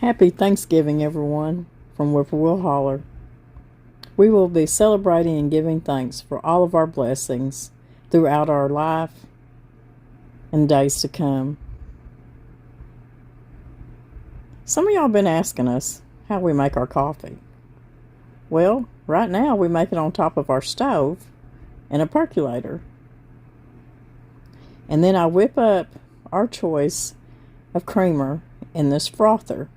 Happy Thanksgiving, everyone, from Whippoorwill Holler. We will be celebrating and giving thanks for all of our blessings throughout our life and days to come. Some of y'all have been asking us how we make our coffee. Well, right now we make it on top of our stove in a percolator. And then I whip up our choice of creamer in this frother.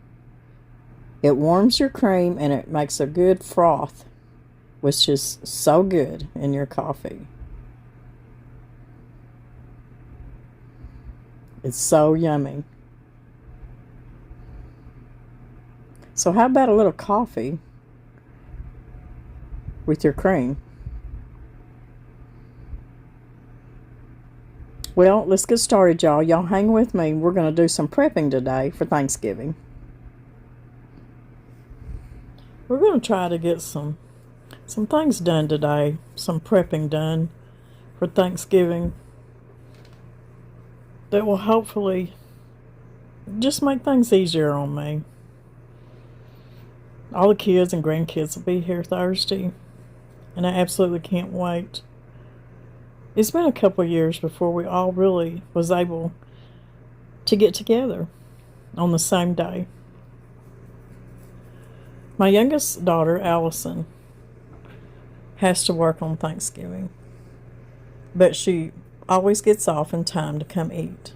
It warms your cream and it makes a good froth, which is so good in your coffee. It's so yummy. So how about a little coffee with your cream? Well, let's get started, y'all. Y'all hang with me. We're going to do some prepping today for Thanksgiving. We're going to try to get some things done today, some prepping done for Thanksgiving that will hopefully just make things easier on me. All the kids and grandkids will be here Thursday, and I absolutely can't wait. It's been a couple of years before we all really was able to get together on the same day. My youngest daughter, Allison, has to work on Thanksgiving, but she always gets off in time to come eat.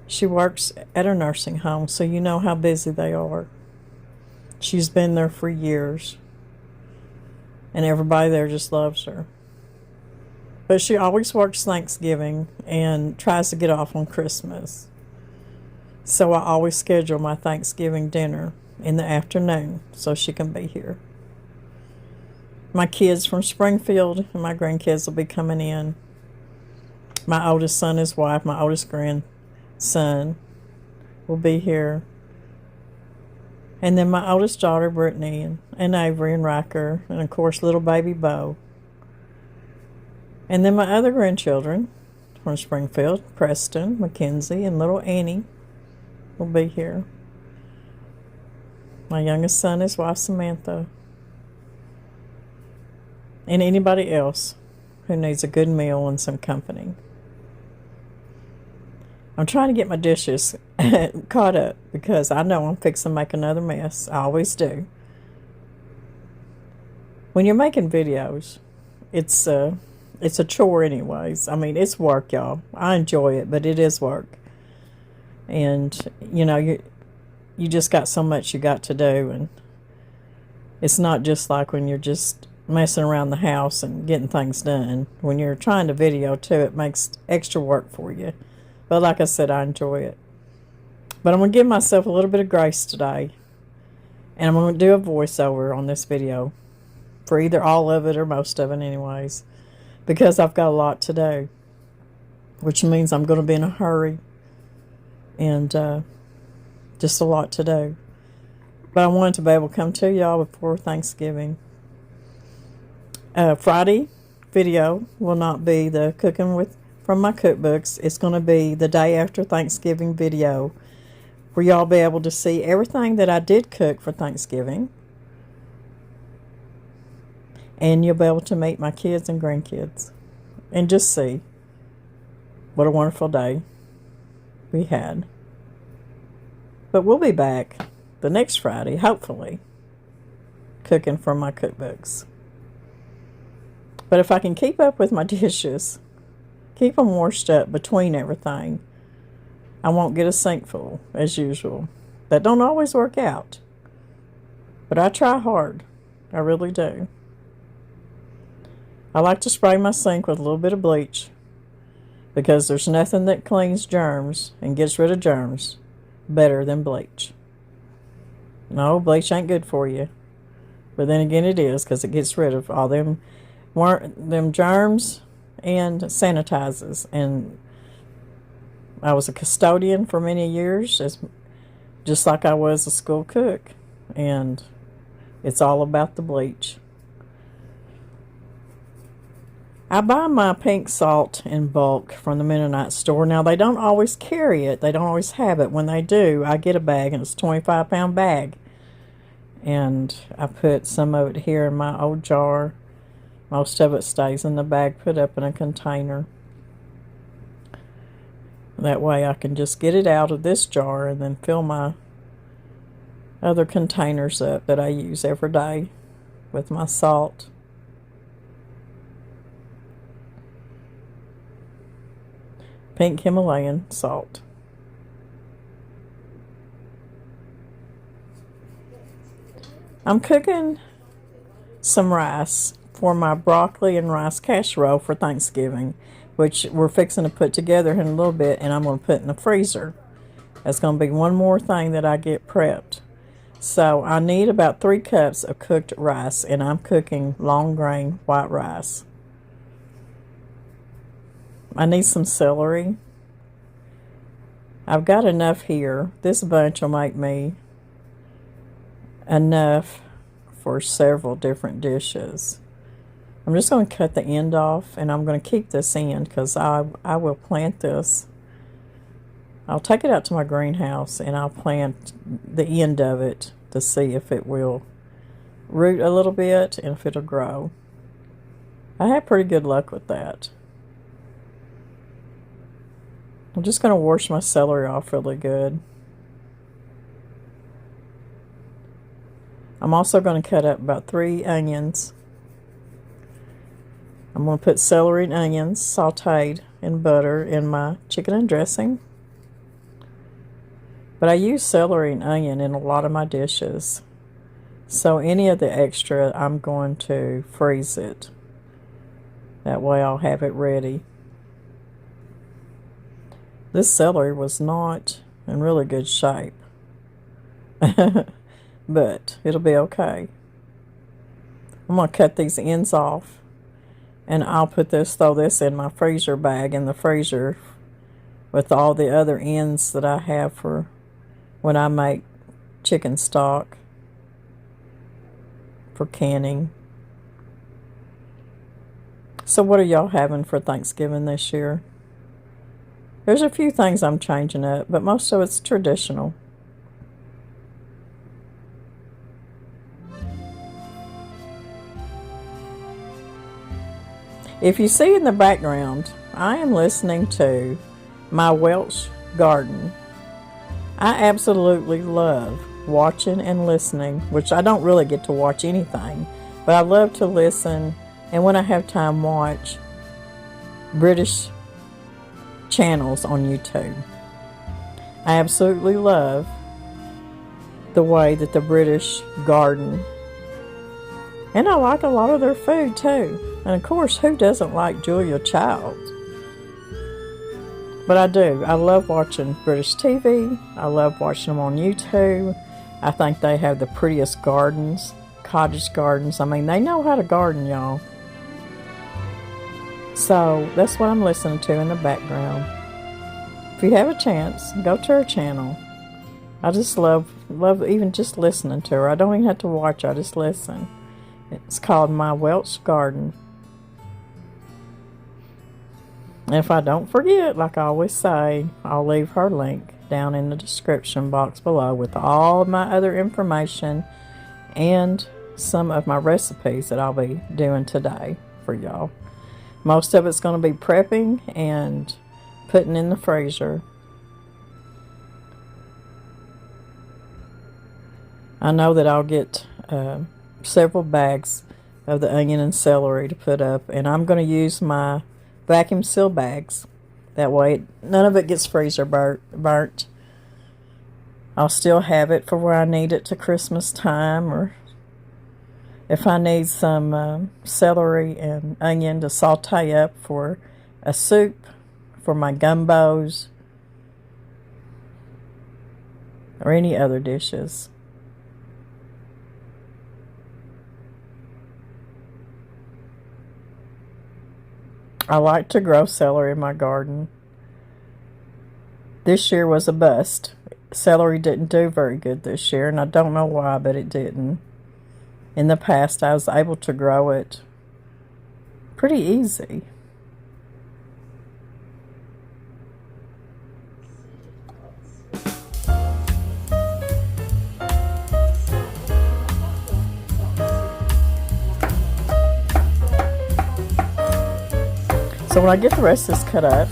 She works at a nursing home, so you know how busy they are. She's been there for years, and everybody there just loves her. But she always works Thanksgiving and tries to get off on Christmas. So I always schedule my Thanksgiving dinner in the afternoon so she can be here. My kids from Springfield and my grandkids will be coming in. My oldest son, his wife, my oldest grandson will be here. And then my oldest daughter, Brittany, and Avery and Riker, and of course little baby Bo. And then my other grandchildren from Springfield, Preston, Mackenzie, and little Annie will be here. My youngest son, his wife, Samantha. And anybody else who needs a good meal and some company. I'm trying to get my dishes caught up because I know I'm fixing to make another mess. I always do. When you're making videos, it's a chore anyways. I mean, it's work, y'all. I enjoy it, but it is work. And, you know, you just got so much you got to do. And it's not just like when you're just messing around the house and getting things done. When you're trying to video, too, it makes extra work for you. But like I said, I enjoy it. But I'm going to give myself a little bit of grace today. And I'm going to do a voiceover on this video. For either all of it or most of it anyways. Because I've got a lot to do. Which means I'm going to be in a hurry. And just a lot to do. But I wanted to be able to come to y'all before Thanksgiving. Friday video will not be the cooking from my cookbooks. It's going to be the day after Thanksgiving video. Where y'all be able to see everything that I did cook for Thanksgiving. And you'll be able to meet my kids and grandkids. And just see what a wonderful day we had. But we'll be back the next Friday, hopefully, cooking from my cookbooks. But if I can keep up with my dishes, keep them washed up between everything, I won't get a sink full, as usual. That don't always work out. But I try hard. I really do. I like to spray my sink with a little bit of bleach because there's nothing that cleans germs and gets rid of germs better than bleach. No, bleach ain't good for you. But then again it is because it gets rid of all them germs and sanitizes. And I was a custodian for many years, just like I was a school cook. And it's all about the bleach. I buy my pink salt in bulk from the Mennonite store. Now, they don't always carry it. They don't always have it. When they do, I get a bag, and it's a 25-pound bag. And I put some of it here in my old jar. Most of it stays in the bag, put up in a container. That way I can just get it out of this jar and then fill my other containers up that I use every day with my salt. Pink Himalayan salt. I'm cooking some rice for my broccoli and rice casserole for Thanksgiving, which we're fixing to put together in a little bit, and I'm going to put in the freezer. That's going to be one more thing that I get prepped. So I need about 3 cups of cooked rice, and I'm cooking long grain white rice. I need some celery. I've got enough here. This bunch will make me enough for several different dishes. I'm just going to cut the end off, and I'm going to keep this end because I will plant this. I'll take it out to my greenhouse, and I'll plant the end of it to see if it will root a little bit and if it'll grow. I had pretty good luck with that. I'm just going to wash my celery off really good. I'm also going to cut up about 3 onions. I'm going to put celery and onions sauteed in butter in my chicken and dressing. But I use celery and onion in a lot of my dishes. So any of the extra, I'm going to freeze it. That way I'll have it ready. This celery was not in really good shape. But it'll be okay. I'm going to cut these ends off, and I'll throw this in my freezer bag in the freezer with all the other ends that I have for when I make chicken stock for canning. So what are y'all having for Thanksgiving this year? There's a few things I'm changing up, but most of it's traditional. If you see in the background, I am listening to my Welsh Garden. I absolutely love watching and listening, which I don't really get to watch anything, but I love to listen, and when I have time, watch British channels on YouTube. I absolutely love the way that the British garden, and I like a lot of their food too. And of course, who doesn't like Julia Child? But I do. I love watching British TV. I love watching them on YouTube. I think they have the prettiest gardens, cottage gardens. I mean, they know how to garden, y'all. So that's what I'm listening to in the background. If you have a chance, go to her channel. I just love even just listening to her. I don't even have to watch, I just listen. It's called My Welsh Garden. And if I don't forget, like I always say, I'll leave her link down in the description box below with all of my other information and some of my recipes that I'll be doing today for y'all. Most of it's going to be prepping and putting in the freezer. I know that I'll get several bags of the onion and celery to put up, and I'm going to use my vacuum seal bags. That way none of it gets freezer burnt. I'll still have it for where I need it to Christmas time, or if I need some celery and onion to saute up for a soup, for my gumbos, or any other dishes. I like to grow celery in my garden. This year was a bust. Celery didn't do very good this year, and I don't know why, but it didn't. In the past, I was able to grow it pretty easy. So when I get the rest of this cut up,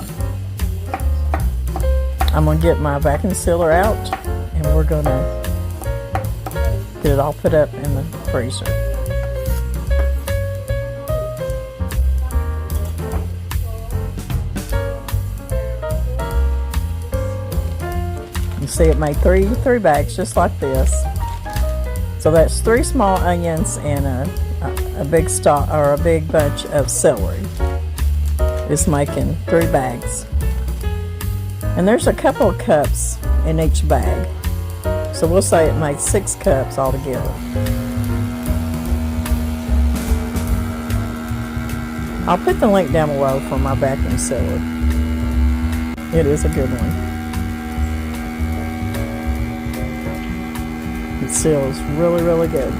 I'm going to get my vacuum sealer out, and we're going to get it all put up in the freezer. You see it made three bags just like this. So that's 3 small onions and a big stalk or a big bunch of celery. It's making 3 bags. And there's a couple of cups in each bag. So we'll say it made 6 cups altogether. I'll put the link down below for my vacuum sealer. It is a good one. It seals really, really good.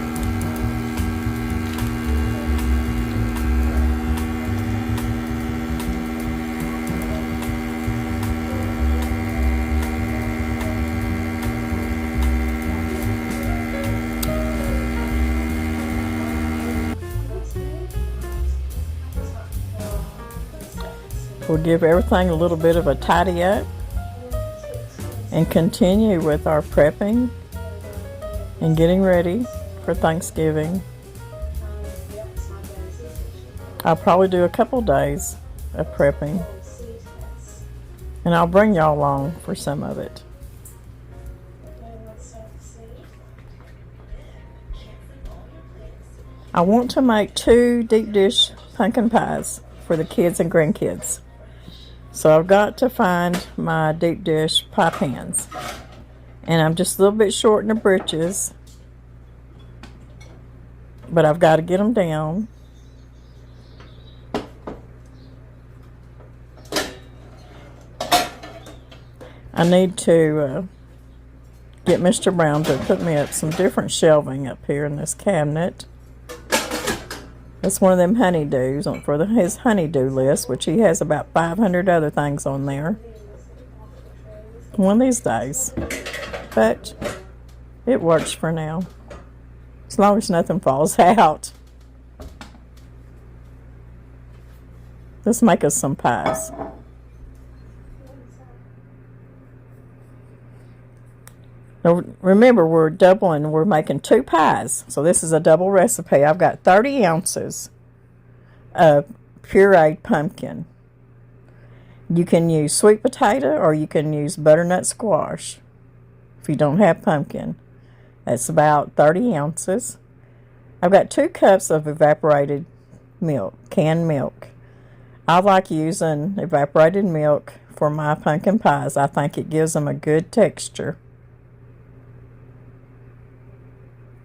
We'll give everything a little bit of a tidy up and continue with our prepping and getting ready for Thanksgiving. I'll probably do a couple days of prepping, and I'll bring y'all along for some of it. I want to make 2 deep dish pumpkin pies for the kids and grandkids. So I've got to find my deep dish pie pans. And I'm just a little bit short in the britches, but I've got to get them down. I need to get Mr. Brown to put me up some different shelving up here in this cabinet. That's one of them honeydews for his honeydew list, which he has about 500 other things on there. One of these days. But it works for now. As long as nothing falls out. Let's make us some pies. Now remember, we're making 2 pies. So this is a double recipe. I've got 30 ounces of pureed pumpkin. You can use sweet potato or you can use butternut squash if you don't have pumpkin. That's about 30 ounces. I've got 2 cups of evaporated milk, canned milk. I like using evaporated milk for my pumpkin pies. I think it gives them a good texture.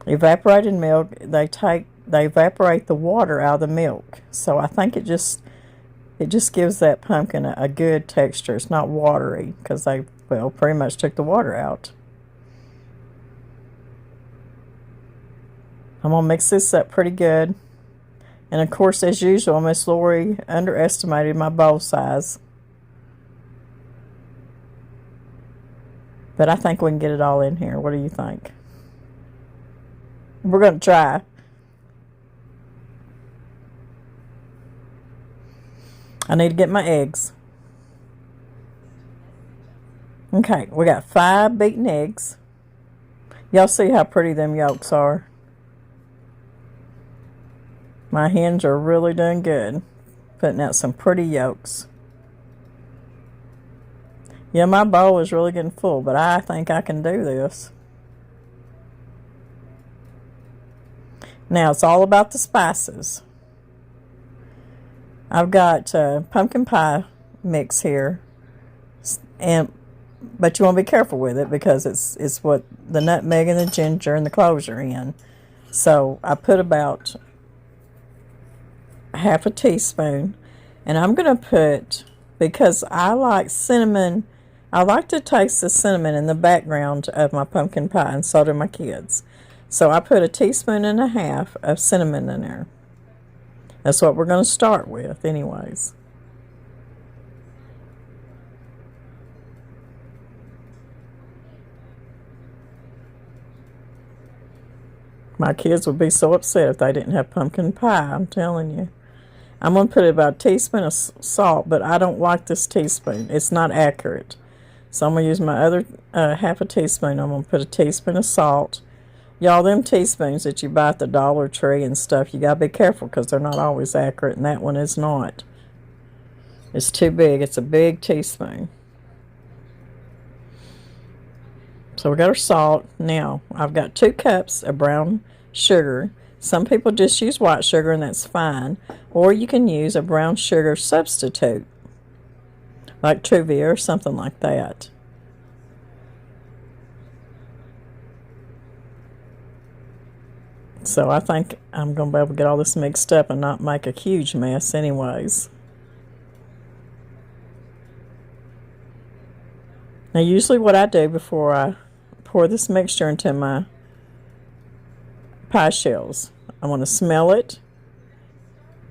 Evaporated milk, they evaporate the water out of the milk. So I think it just gives that pumpkin a good texture. It's not watery because they, well, pretty much took the water out. I'm going to mix this up pretty good. And of course, as usual, Miss Lori underestimated my bowl size. But I think we can get it all in here. What do you think? We're going to try. I need to get my eggs. Okay, we got 5 beaten eggs. Y'all see how pretty them yolks are. My hens are really doing good. Putting out some pretty yolks. Yeah, my bowl is really getting full, but I think I can do this. Now, it's all about the spices. I've got pumpkin pie mix here, but you want to be careful with it because it's what the nutmeg and the ginger and the cloves are in. So I put about half a teaspoon, and I'm going to put, because I like cinnamon, I like to taste the cinnamon in the background of my pumpkin pie, and so do my kids. So I put a teaspoon and a half of cinnamon in there. That's what we're going to start with anyways. My kids would be so upset if they didn't have pumpkin pie, I'm telling you. I'm going to put about a teaspoon of salt, but I don't like this teaspoon. It's not accurate. So I'm going to use my other half a teaspoon. I'm going to put a teaspoon of salt. Y'all, them teaspoons that you buy at the Dollar Tree and stuff, you got to be careful because they're not always accurate, and that one is not. It's too big. It's a big teaspoon. So we got our salt. Now, I've got 2 cups of brown sugar. Some people just use white sugar, and that's fine. Or you can use a brown sugar substitute, like Truvia or something like that. So I think I'm going to be able to get all this mixed up and not make a huge mess anyways. Now usually what I do before I pour this mixture into my pie shells, I want to smell it.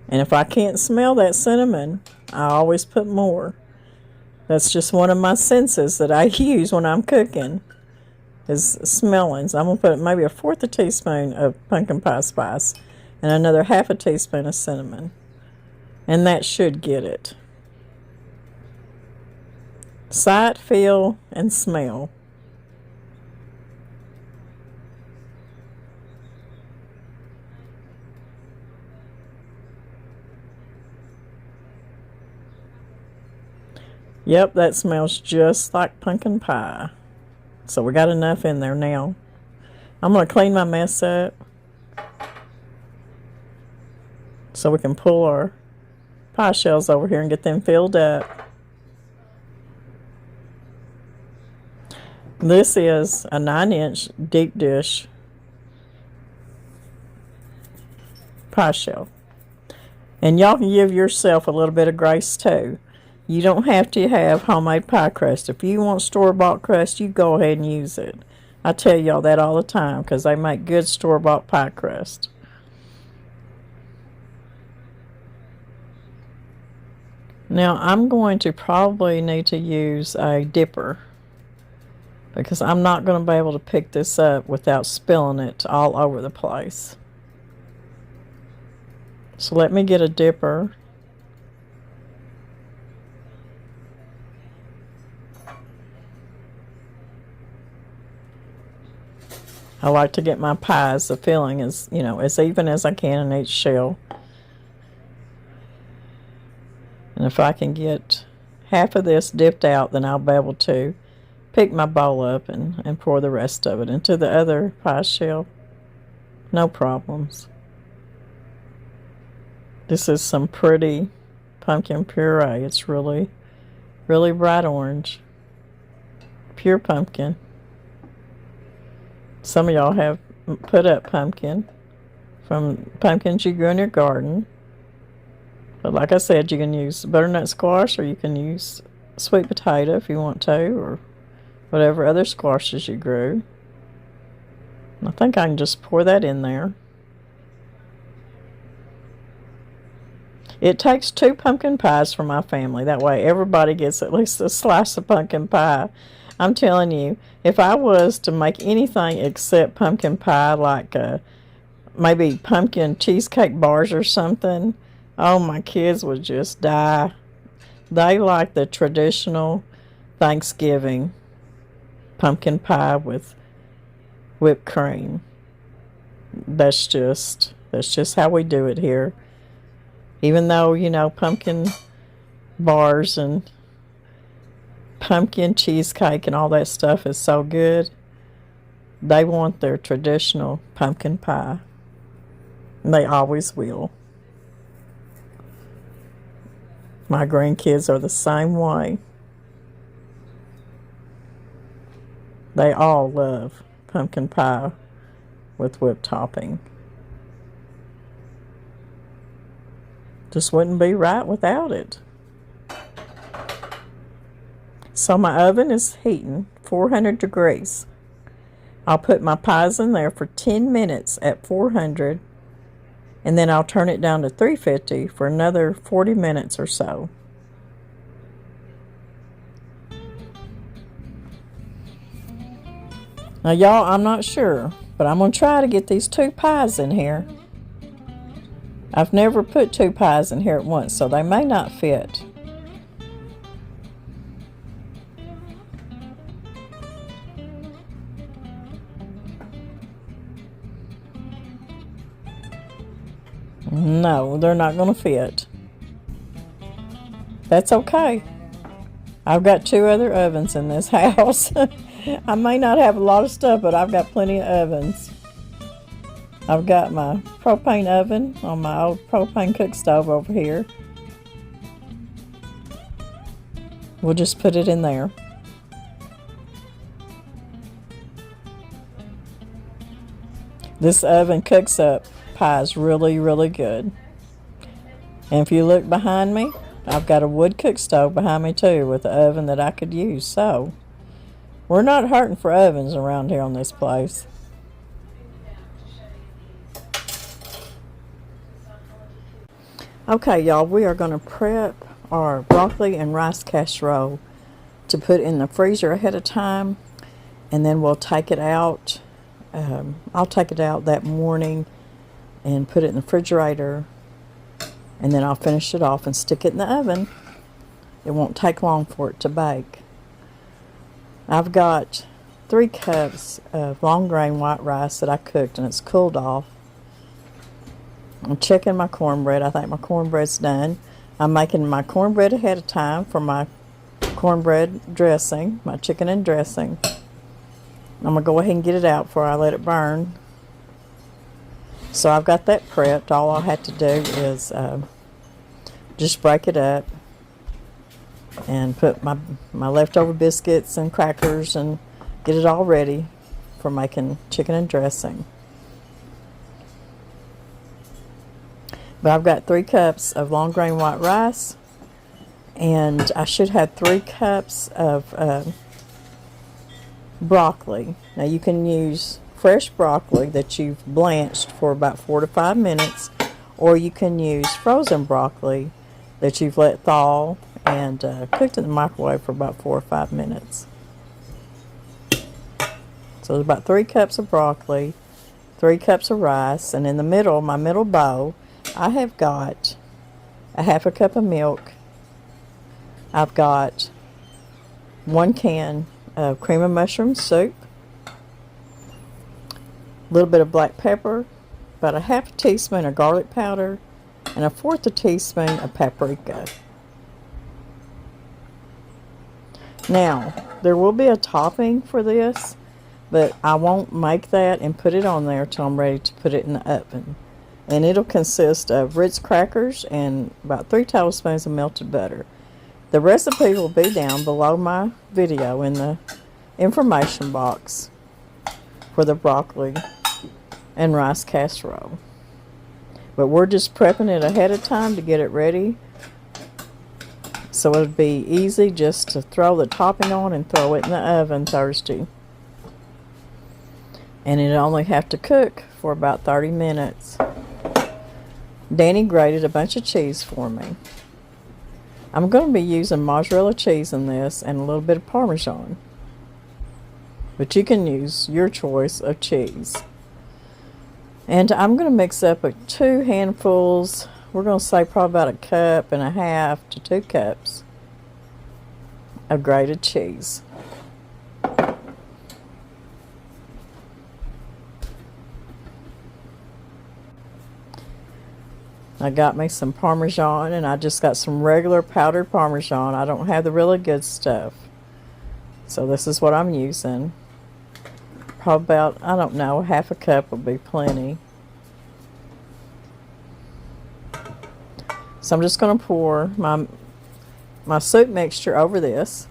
And if I can't smell that cinnamon, I always put more. That's just one of my senses that I use when I'm cooking, is smelling. So I'm going to put maybe a 1/4 teaspoon of pumpkin pie spice and another 1/2 teaspoon of cinnamon. And that should get it. Sight, feel, and smell. Yep, that smells just like pumpkin pie. So we got enough in there now. I'm going to clean my mess up so we can pull our pie shells over here and get them filled up. This is a 9-inch deep dish pie shell. And y'all can give yourself a little bit of grace too. You don't have to have homemade pie crust. If you want store-bought crust, you go ahead and use it. I tell y'all that all the time because they make good store-bought pie crust. Now, I'm going to probably need to use a dipper because I'm not going to be able to pick this up without spilling it all over the place. So let me get a dipper. I like to get my pies, the filling is, as even as I can in each shell. And if I can get half of this dipped out, then I'll be able to pick my bowl up and pour the rest of it into the other pie shell. No problems. This is some pretty pumpkin puree. It's really, really bright orange. Pure pumpkin. Some of y'all have put up pumpkin from pumpkins you grew in your garden. But like I said, you can use butternut squash or you can use sweet potato if you want to, or whatever other squashes you grew. I think I can just pour that in there. It takes 2 pumpkin pies for my family. That way everybody gets at least a slice of pumpkin pie. I'm telling you, if I was to make anything except pumpkin pie, like maybe pumpkin cheesecake bars or something, oh, my kids would just die. They like the traditional Thanksgiving pumpkin pie with whipped cream. That's just how we do it here. Even though, pumpkin bars and pumpkin cheesecake and all that stuff is so good, they want their traditional pumpkin pie. And they always will. My grandkids are the same way. They all love pumpkin pie with whipped topping. Just wouldn't be right without it. So my oven is heating 400 degrees. I'll put my pies in there for 10 minutes at 400 And then I'll turn it down to 350 for another 40 minutes or so. Now, y'all, I'm not sure, but I'm going to try to get these 2 pies in here. I've never put 2 pies in here at once, so they may not fit. No, they're not going to fit. That's okay. I've got 2 other ovens in this house. I may not have a lot of stuff, but I've got plenty of ovens. I've got my propane oven on my old propane cook stove over here. We'll just put it in there. This oven cooks up pies really, really good. And if you look behind me, I've got a wood cook stove behind me too with an oven that I could use. So we're not hurting for ovens around here on this place. Okay, y'all, we are going to prep our broccoli and rice casserole to put in the freezer ahead of time, and then we'll take it out. I'll take it out that morning and put it in the refrigerator, and then I'll finish it off and stick it in the oven. It won't take long for it to bake. I've got 3 cups of long grain white rice that I cooked, and it's cooled off. I'm checking my cornbread. I think my cornbread's done. I'm making my cornbread ahead of time for my cornbread dressing, my chicken and dressing. I'm going to go ahead and get it out before I let it burn. So I've got that prepped. All I'll have to do is just break it up and put my leftover biscuits and crackers and get it all ready for making chicken and dressing. But I've got 3 cups of long grain white rice, and I should have 3 cups of broccoli. Now you can use fresh broccoli that you've blanched for about 4 to 5 minutes, or you can use frozen broccoli that you've let thaw and cooked in the microwave for about 4 or 5 minutes. So there's about 3 cups of broccoli, 3 cups of rice, and in the middle, my middle bowl, I have got a half a cup of milk. I've got 1 can of cream of mushroom soup, a little bit of black pepper, about a half a teaspoon of garlic powder, and a 1/4 teaspoon of paprika. Now, there will be a topping for this, but I won't make that and put it on there till I'm ready to put it in the oven. And it'll consist of Ritz crackers and about 3 tablespoons of melted butter. The recipe will be down below my video in the information box for the broccoli and rice casserole. But we're just prepping it ahead of time to get it ready, so it'll be easy just to throw the topping on and throw it in the oven Thursday. And it'll only have to cook for about 30 minutes. Danny grated a bunch of cheese for me. I'm going to be using mozzarella cheese in this and a little bit of parmesan. But you can use your choice of cheese. And I'm going to mix up 2 handfuls. We're going to say probably about 1.5 cups to 2 cups of grated cheese. I got me some Parmesan, and I just got some regular powdered Parmesan. I don't have the really good stuff. So this is what I'm using. Probably about, I don't know, 1/2 cup will be plenty. So I'm just going to pour my soup mixture over this.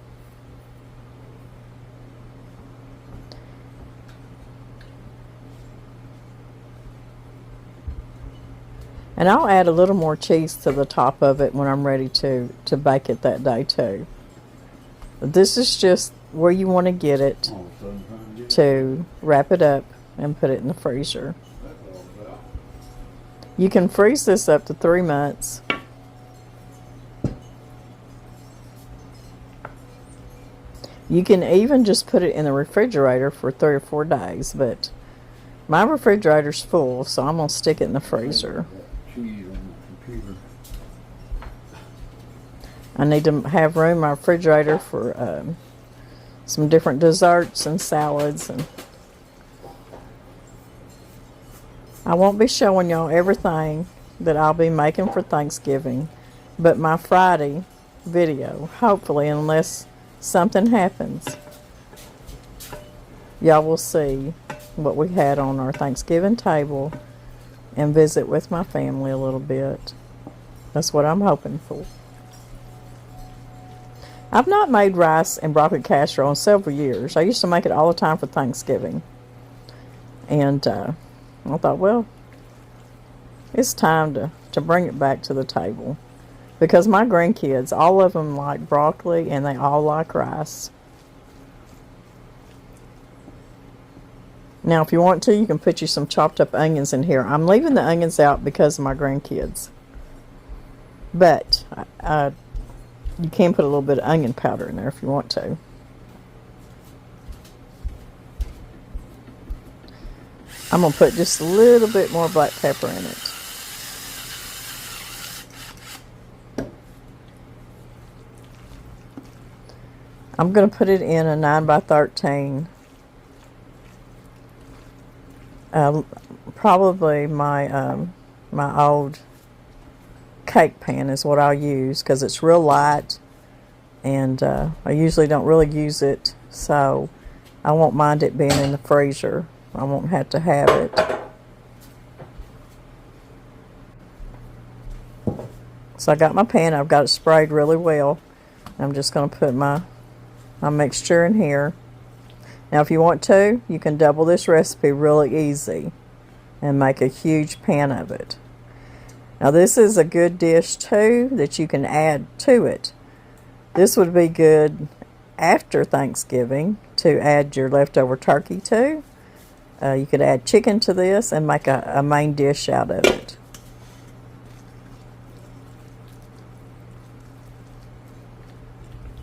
And I'll add a little more cheese to the top of it when I'm ready to bake it that day too. But this is just where you want to get it to wrap it up and put it in the freezer. You can freeze this up to 3 months. You can even just put it in the refrigerator for 3 or 4 days, but my refrigerator's full, so I'm going to stick it in the freezer. I need to have room in my refrigerator for some different desserts and salads. And I won't be showing y'all everything that I'll be making for Thanksgiving, but my Friday video, hopefully, unless something happens, y'all will see what we had on our Thanksgiving table and visit with my family a little bit. That's what I'm hoping for. I've not made rice and broccoli casserole in several years. I used to make it all the time for Thanksgiving. And I thought, well, it's time to bring it back to the table. Because my grandkids, all of them like broccoli and they all like rice. Now, if you want to, you can put you some chopped up onions in here. I'm leaving the onions out because of my grandkids. But you can put a little bit of onion powder in there if you want to. I'm going to put just a little bit more black pepper in it. I'm going to put it in a 9x13. Probably my my old cake pan is what I'll use because it's real light, and I usually don't really use it, so I won't mind it being in the freezer. I won't have to have it. So I got my pan. I've got it sprayed really well. I'm just going to put my mixture in here. Now, if you want to, you can double this recipe really easy and make a huge pan of it. Now, this is a good dish too that you can add to it. This would be good after Thanksgiving to add your leftover turkey to. You could add chicken to this and make a main dish out of it.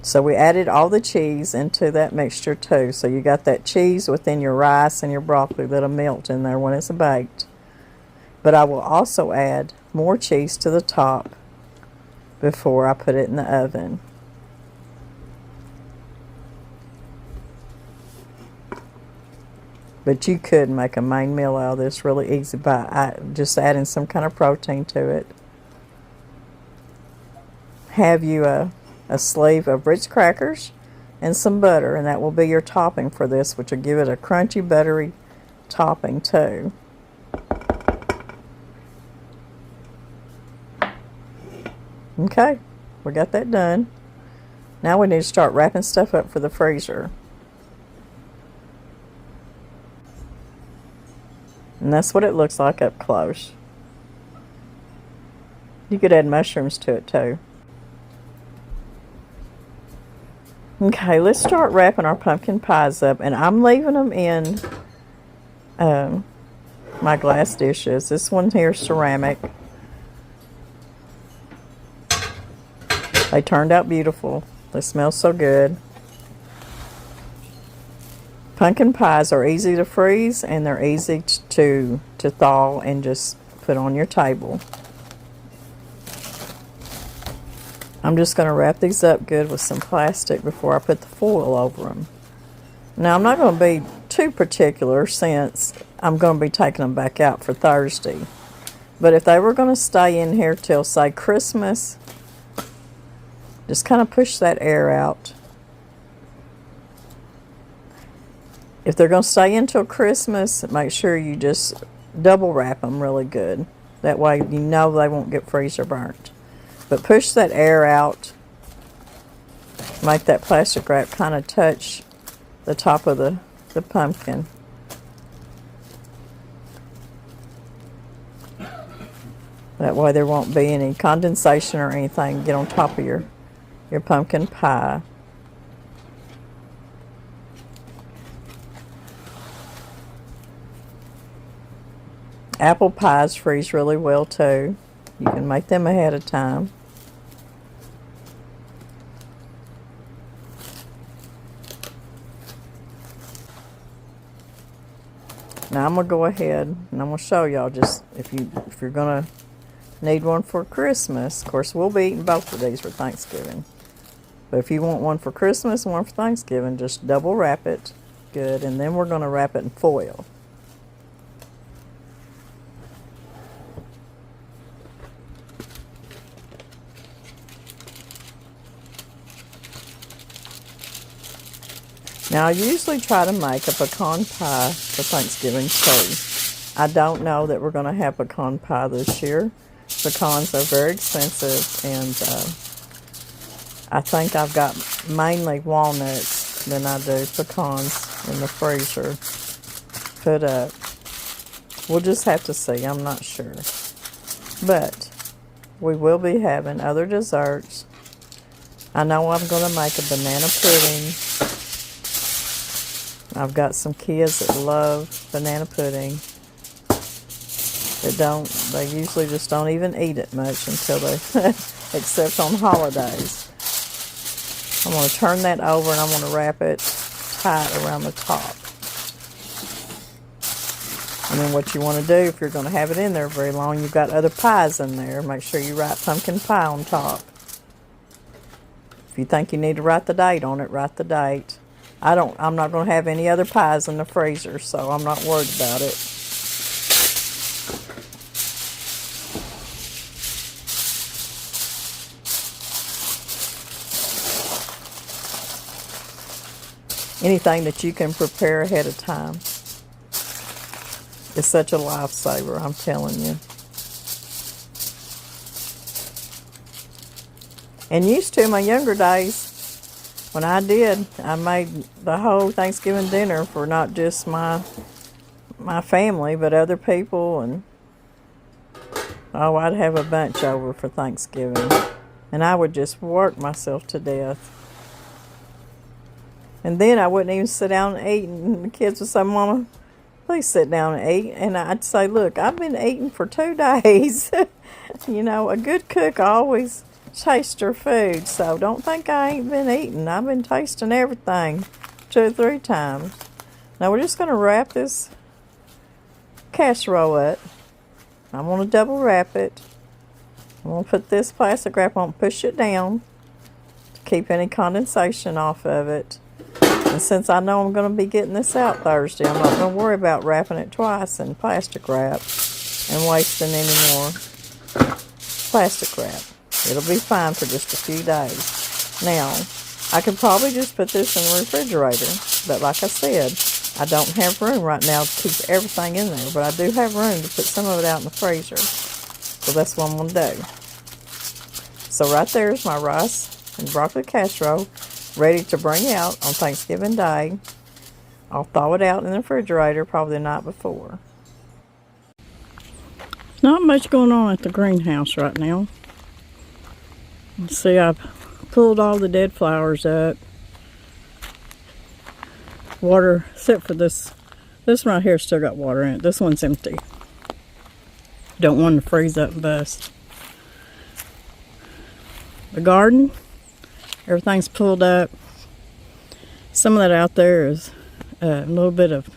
So we added all the cheese into that mixture too. So you got that cheese within your rice and your broccoli that'll melt in there when it's baked. But I will also add more cheese to the top before I put it in the oven. But you could make a main meal out of this really easy by just adding some kind of protein to it. Have you a sleeve of Ritz crackers and some butter, and that will be your topping for this, which will give it a crunchy, buttery topping too. Okay, we got that done. Now we need to start wrapping stuff up for the freezer. And that's what it looks like up close. You could add mushrooms to it too. Okay, let's start wrapping our pumpkin pies up, and I'm leaving them in my glass dishes. This one here is ceramic. They turned out beautiful. They smell so good. Pumpkin pies are easy to freeze, and they're easy to thaw and just put on your table. I'm just going to wrap these up good with some plastic before I put the foil over them. Now, I'm not going to be too particular since I'm going to be taking them back out for Thursday. But if they were going to stay in here till, say, Christmas, just kind of push that air out. If they're going to stay until Christmas, make sure you just double wrap them really good. That way you know they won't get freezer burnt. But push that air out. Make that plastic wrap kind of touch the top of the pumpkin. That way there won't be any condensation or anything get on top of your pumpkin pie. Apple pies freeze really well too. You can make them ahead of time. Now I'm gonna go ahead and I'm gonna show y'all just if you're gonna need one for Christmas. Of course, we'll be eating both of these for Thanksgiving. But if you want one for Christmas and one for Thanksgiving, just double wrap it good, and then we're gonna wrap it in foil. Now, I usually try to make a pecan pie for Thanksgiving too. I don't know that we're going to have pecan pie this year. Pecans are very expensive, and I think I've got mainly walnuts than I do pecans in the freezer put up. We'll just have to see. I'm not sure. But we will be having other desserts. I know I'm going to make a banana pudding. I've got some kids that love banana pudding. They usually just don't even eat it much until they, except on holidays. I'm going to turn that over and I'm going to wrap it tight around the top. And then what you want to do, if you're going to have it in there very long, you've got other pies in there, make sure you write pumpkin pie on top. If you think you need to write the date on it, write the date. I'm not going to have any other pies in the freezer, so I'm not worried about it. Anything that you can prepare ahead of time is such a lifesaver, I'm telling you. And used to in my younger days, when I made the whole Thanksgiving dinner for not just my family, but other people, and I'd have a bunch over for Thanksgiving, and I would just work myself to death. And then I wouldn't even sit down and eat, and the kids would say, "Mama, please sit down and eat." And I'd say, "Look, I've been eating for 2 days." You know, a good cook always taste her food, so don't think I ain't been eating. I've been tasting everything 2 or 3 times. Now we're just going to wrap this casserole up. I'm going to double wrap it. I'm going to put this plastic wrap on, push it down to keep any condensation off of it. And since I know I'm going to be getting this out Thursday, I'm not going to worry about wrapping it twice in plastic wrap and wasting any more plastic wrap. It'll be fine for just a few days. Now, I could probably just put this in the refrigerator, but like I said, I don't have room right now to keep everything in there, but I do have room to put some of it out in the freezer. So that's what I'm going to do. So right there is my rice and broccoli casserole ready to bring out on Thanksgiving Day. I'll thaw it out in the refrigerator probably the night before. Not much going on at the greenhouse right now. See, I've pulled all the dead flowers up. Water, except for this one right here still got water in it. This one's empty. Don't want to freeze up and bust. The garden, everything's pulled up. Some of that out there is a little bit of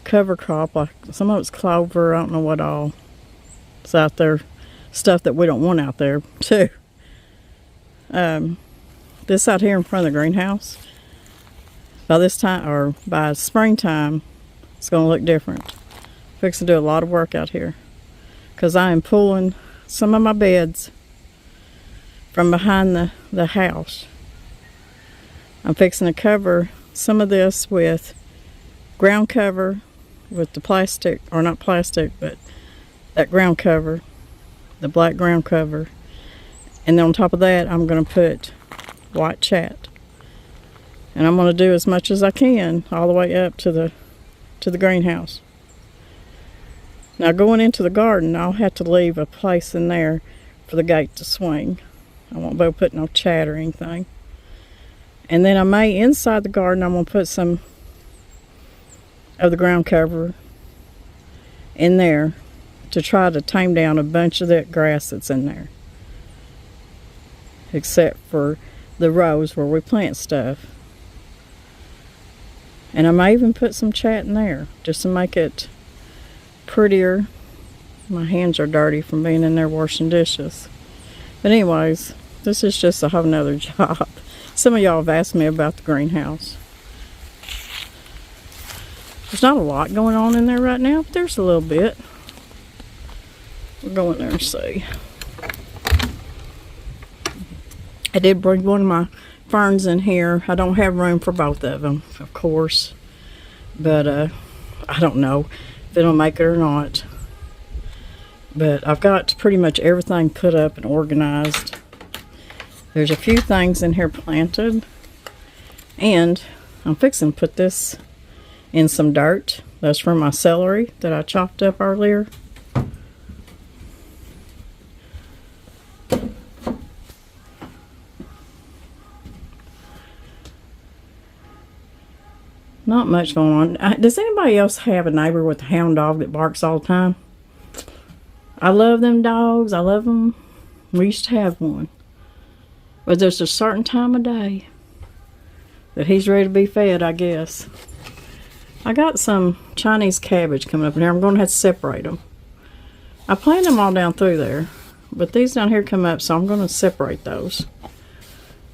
cover crop, like some of it's clover, I don't know what all. It's out there. Stuff that we don't want out there too. This out here in front of the greenhouse, by this time or by springtime, it's going to look different. Fixing to do a lot of work out here because I am pulling some of my beds from behind the house. I'm fixing to cover some of this with ground cover, with the plastic, or not plastic, but that ground cover, the black ground cover. And then on top of that, I'm going to put white chat. And I'm going to do as much as I can all the way up to the greenhouse. Now going into the garden, I'll have to leave a place in there for the gate to swing. I won't be able to put no chat or anything. And then I may, inside the garden, I'm going to put some of the ground cover in there to try to tame down a bunch of that grass that's in there. Except for the rows where we plant stuff. And I may even put some chat in there just to make it prettier. My hands are dirty from being in there washing dishes. But anyways, this is just a whole nother job. Some of y'all have asked me about the greenhouse. There's not a lot going on in there right now, but there's a little bit. We'll go in there and see. I did bring one of my ferns in here. I don't have room for both of them, of course. But I don't know if it'll make it or not. But I've got pretty much everything put up and organized. There's a few things in here planted. And I'm fixing to put this in some dirt. That's from my celery that I chopped up earlier. Not much going on. Does anybody else have a neighbor with a hound dog that barks all the time? I love them dogs. I love them. We used to have one. But there's a certain time of day that he's ready to be fed, I guess. I got some Chinese cabbage coming up in here. I'm going to have to separate them. I planted them all down through there. But these down here come up, so I'm going to separate those.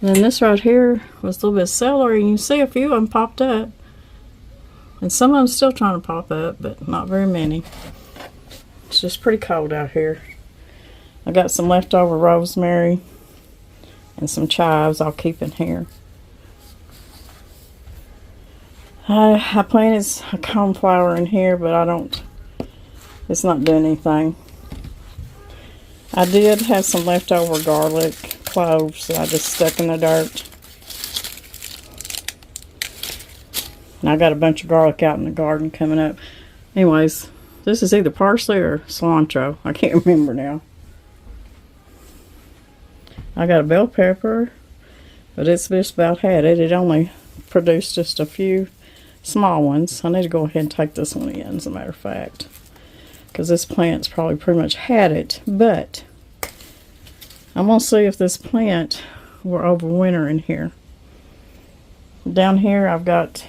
And then this right here was a little bit of celery. And you see a few of them popped up. And some of them still trying to pop up, but not very many. It's just pretty cold out here. I got some leftover rosemary and some chives I'll keep in here. I planted a cornflower in here, but it's not doing anything. I did have some leftover garlic cloves that I just stuck in the dirt. And I got a bunch of garlic out in the garden coming up. Anyways, this is either parsley or cilantro. I can't remember now. I got a bell pepper, but it's just about had it. It only produced just a few small ones. I need to go ahead and take this one in, as a matter of fact, because this plant's probably pretty much had it. But I'm going to see if this plant will overwinter in here. Down here I've got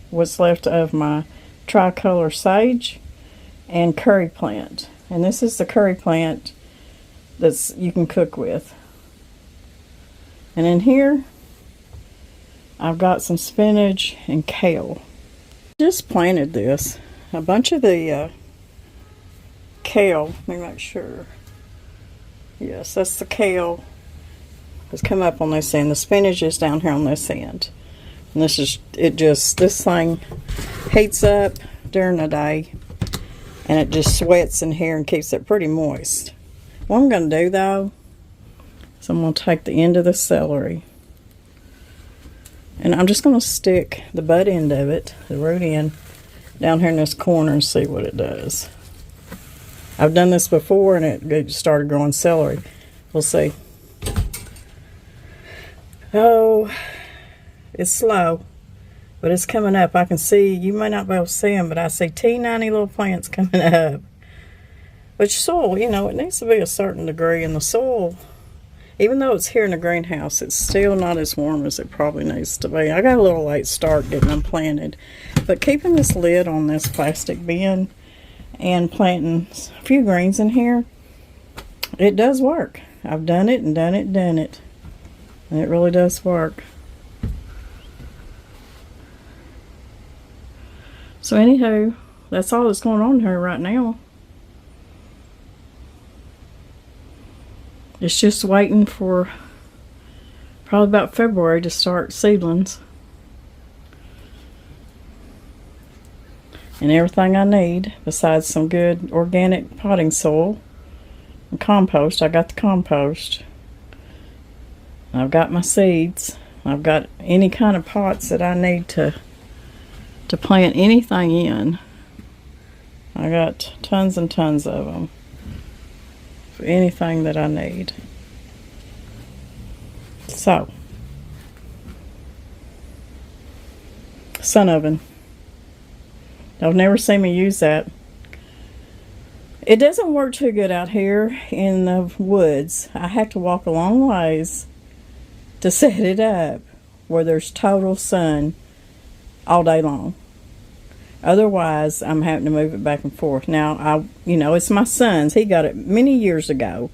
what's left of my tricolor sage and curry plant. And this is the curry plant that's you can cook with. And in here I've got some spinach and kale. Just planted this. A bunch of the kale, let me make sure. Yes, that's the kale has come up on this end. The spinach is down here on this end. And this thing heats up during the day and it just sweats in here and keeps it pretty moist. What I'm going to do though is I'm going to take the end of the celery and I'm just going to stick the butt end of it, the root end, down here in this corner and see what it does. I've done this before and it started growing celery. We'll see. Oh, it's slow, but it's coming up. I can see, you may not be able to see them, but I see teeny little plants coming up. But soil, you know, it needs to be a certain degree, and the soil, even though it's here in the greenhouse, it's still not as warm as it probably needs to be. I got a little late start getting them planted, but keeping this lid on this plastic bin and planting a few greens in here, it does work. I've done it and done it and done it, and it really does work. So anywho, that's all that's going on here right now. It's just waiting for probably about February to start seedlings. And everything I need, besides some good organic potting soil and compost. I got the compost. I've got my seeds. I've got any kind of pots that I need to plant anything in. I got tons and tons of them for anything that I need. So, sun oven. Y'all never seen me use that. It doesn't work too good out here in the woods. I have to walk a long ways to set it up where there's total sun all day long. Otherwise, I'm having to move it back and forth. Now, it's my son's. He got it many years ago,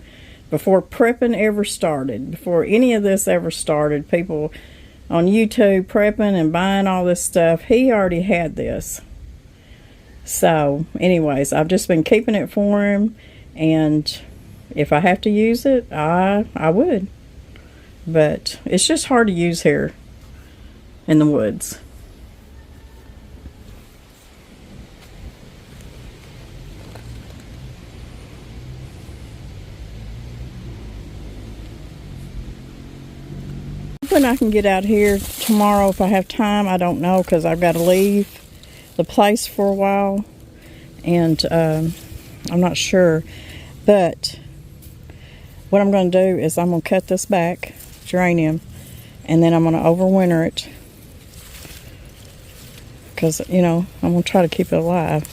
before prepping ever started, before any of this ever started. People on YouTube prepping and buying all this stuff. He already had this. So, anyways, I've just been keeping it for him, and if I have to use it, I would. But it's just hard to use here in the woods. When I can get out here tomorrow if I have time, I don't know, because I've got to leave the place for a while, and I'm not sure. But what I'm going to do is I'm going to cut this back, geranium, and then I'm going to overwinter it, because I'm going to try to keep it alive.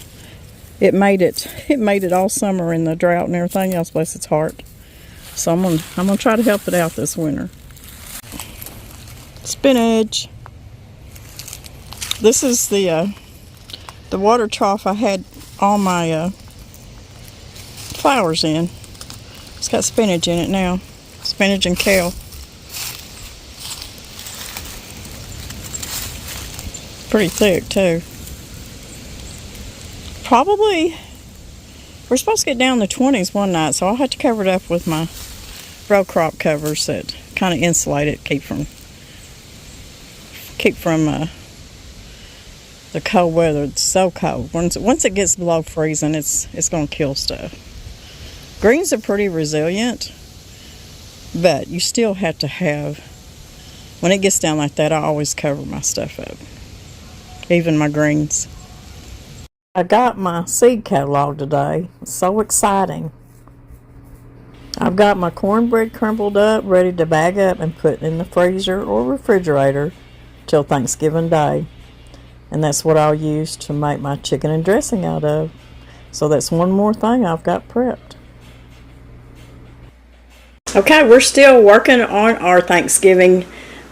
It made it all summer in the drought and everything else, bless its heart. So I'm going to try to help it out this winter. Spinach. This is the water trough I had all my flowers in. It's got spinach in it now. Spinach and kale. Pretty thick too. Probably, we're supposed to get down in the 20s one night, so I'll have to cover it up with my row crop covers that kind of insulate it, keep from the cold weather. It's so cold. Once it gets below freezing, it's going to kill stuff. Greens are pretty resilient, but you still have to have, when it gets down like that, I always cover my stuff up, even my greens. I got my seed catalog today. It's so exciting. I've got my cornbread crumbled up, ready to bag up and put in the freezer or refrigerator till Thanksgiving Day. And that's what I'll use to make my chicken and dressing out of. So that's one more thing I've got prepped. Okay, we're still working on our Thanksgiving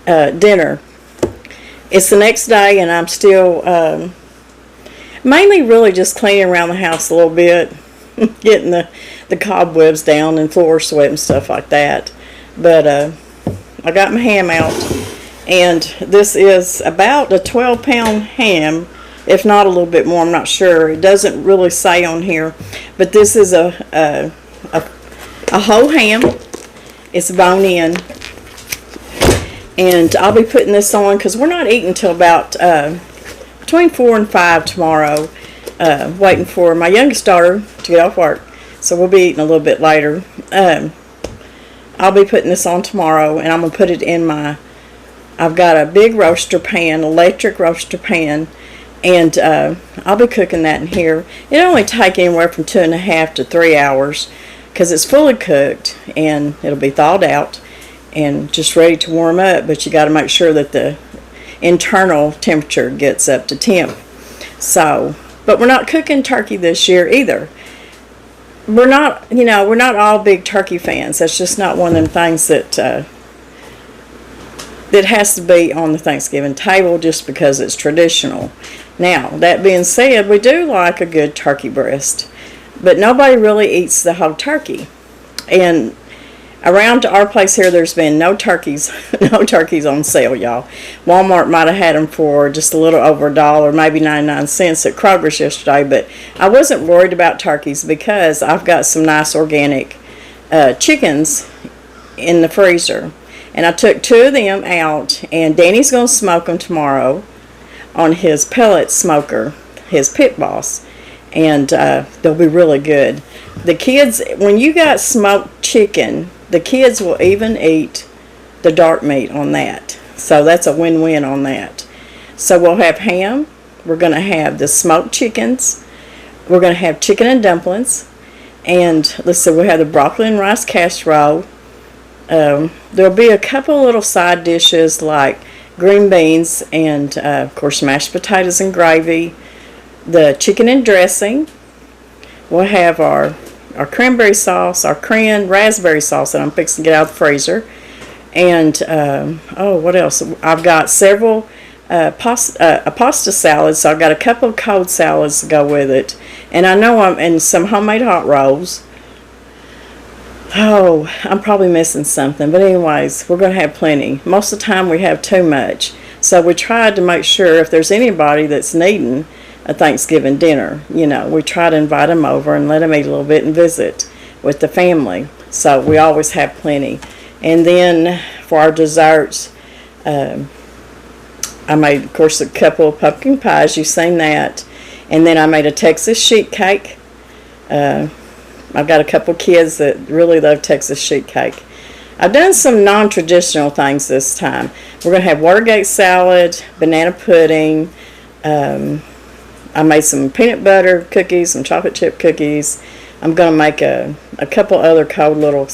dinner. It's the next day, and I'm still mainly really just cleaning around the house a little bit, getting the cobwebs down and floor swept and stuff like that. But I got my ham out. And this is about a 12-pound ham, if not a little bit more. I'm not sure. It doesn't really say on here. But this is a whole ham. It's bone in. And I'll be putting this on because we're not eating until about between 4 and 5 tomorrow. Waiting for my youngest daughter to get off work. So we'll be eating a little bit later. I'll be putting this on tomorrow, and I'm going to put it in I've got a big roaster pan, electric roaster pan, and I'll be cooking that in here. It'll only take anywhere from 2.5 to 3 hours because it's fully cooked and it'll be thawed out and just ready to warm up. But you got to make sure that the internal temperature gets up to temp. So, but we're not cooking turkey this year either. We're not all big turkey fans. That's just not one of them things that has to be on the Thanksgiving table just because it's traditional. Now, that being said, we do like a good turkey breast, but nobody really eats the whole turkey. And around our place here, there's been no turkeys on sale, y'all. Walmart might have had them for just a little over $1, maybe 99 cents at Kroger's yesterday, but I wasn't worried about turkeys because I've got some nice organic chickens in the freezer. And I took 2 of them out, and Danny's going to smoke them tomorrow on his pellet smoker, his Pit Boss, and they'll be really good. The kids, when you got smoked chicken, the kids will even eat the dark meat on that. So that's a win-win on that. So we'll have ham. We're going to have the smoked chickens. We're going to have chicken and dumplings. And let's see, we'll have the broccoli and rice casserole. There'll be a couple little side dishes like green beans and of course mashed potatoes and gravy, the chicken and dressing, we'll have our cranberry sauce, our cran raspberry sauce that I'm fixing to get out of the freezer. And, oh, what else? I've got several a pasta salad, so I've got a couple of cold salads to go with it. And I know and some homemade hot rolls. Oh, I'm probably missing something. But anyways, we're going to have plenty. Most of the time we have too much. So we tried to make sure if there's anybody that's needing a Thanksgiving dinner, we try to invite them over and let them eat a little bit and visit with the family. So we always have plenty. And then for our desserts, I made, of course, a couple of pumpkin pies. You've seen that. And then I made a Texas sheet cake. I've got a couple kids that really love Texas sheet cake. I've done some non-traditional things this time. We're going to have Watergate salad, banana pudding. I made some peanut butter cookies, some chocolate chip cookies. I'm going to make a couple other cold little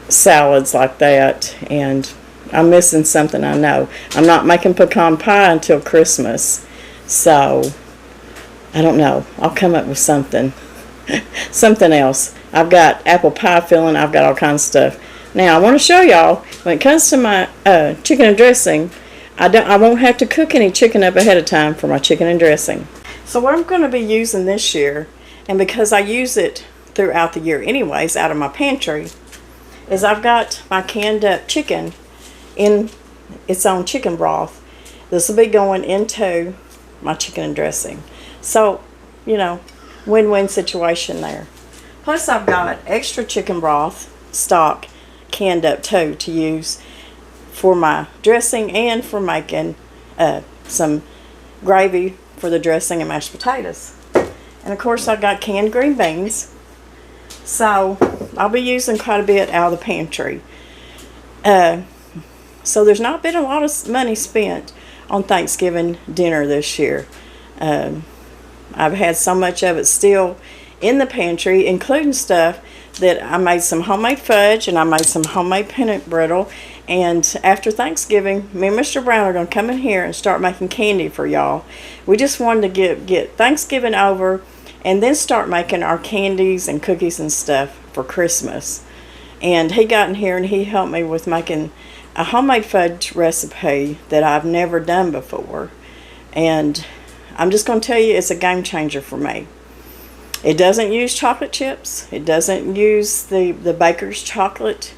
salads like that. And I'm missing something, I know. I'm not making pecan pie until Christmas. So, I don't know. I'll come up with something. Something else. I've got apple pie filling. I've got all kinds of stuff. Now, I want to show y'all, when it comes to my chicken and dressing, I won't have to cook any chicken up ahead of time for my chicken and dressing. So what I'm going to be using this year, and because I use it throughout the year anyways out of my pantry, is I've got my canned up chicken in its own chicken broth. This will be going into my chicken and dressing. So, win-win situation there. Plus I've got extra chicken broth stock canned up too to use for my dressing and for making some gravy for the dressing and mashed potatoes. And of course I've got canned green beans. So I'll be using quite a bit out of the pantry. So there's not been a lot of money spent on Thanksgiving dinner this year. I've had so much of it still in the pantry, including stuff that I made some homemade fudge and I made some homemade peanut brittle. And after Thanksgiving, me and Mr. Brown are going to come in here and start making candy for y'all. We just wanted to get Thanksgiving over and then start making our candies and cookies and stuff for Christmas. And he got in here and he helped me with making a homemade fudge recipe that I've never done before. And I'm just going to tell you, it's a game changer for me. It doesn't use chocolate chips. It doesn't use the baker's chocolate